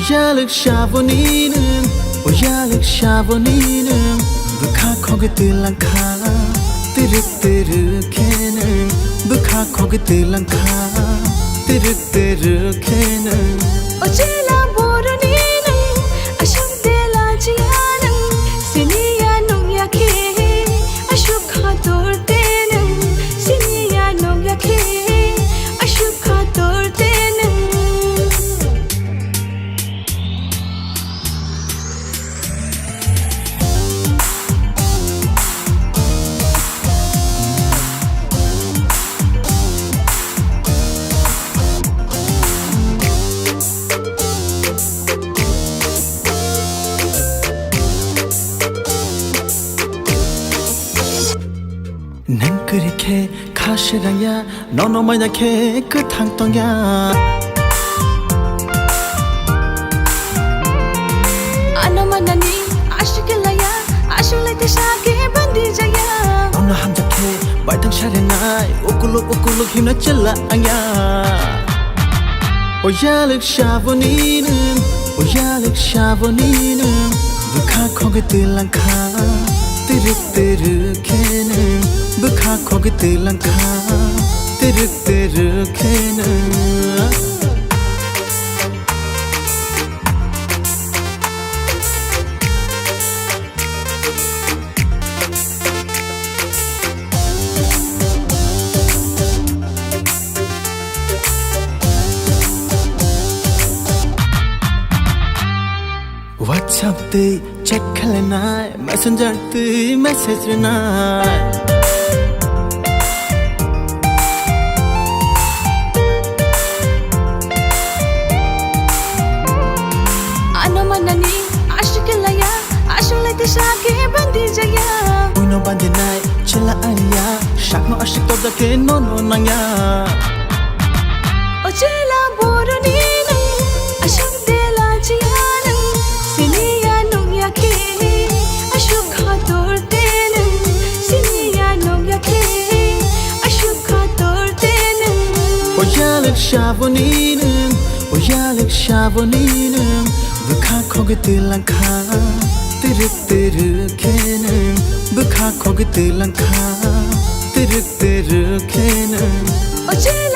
오야륵 샤보니는 오야륵 샤보니는 부카 거기 뜰랑카 뜨륵뜨륵해는 부카 거기 뜰랑카 뜨륵뜨륵해는 어질라 모르니는 아쉽대라 지야는 신이야 농약해 아쉽가 돌 때는 신이야 농약해 아쉽가 돌 때는 난 그렇게 가시랑야 너너 만약해 그 탕떡야 아너 만나니 아쉽길라야 아쉽을 때 샤게 반디자야 너너 함작해 말탕 샤레나 우꿀룩 힘나 찔라야 오야륵 샤보니는 오야륵 샤보니는 부카 거기 뜰랑카 뜨륵뜨륵해는 부카 거기 뜰랑카 뜨륵뜨륵해는 WhatsApp 때 체크할래 날 메신저 때 메시지를 날 아너 만나니 아쉽길라야 아쉽을 때 샤게 반디자야 우이너 반디 날 칠라 아니야 샥노 아쉽 떠다게 너너 나야 어질라 모르니는 아쉽대라 지야는 신이야 농약해 아쉽가 돌 때는 신이야 농약해 아쉽가 돌 때는 오야륵 샤보니는 오야륵 샤보니는 부카 거기 뜰랑카 뜨륵뜨륵해는 부카 거기 뜰랑카 뜨륵뜨륵해는 어질라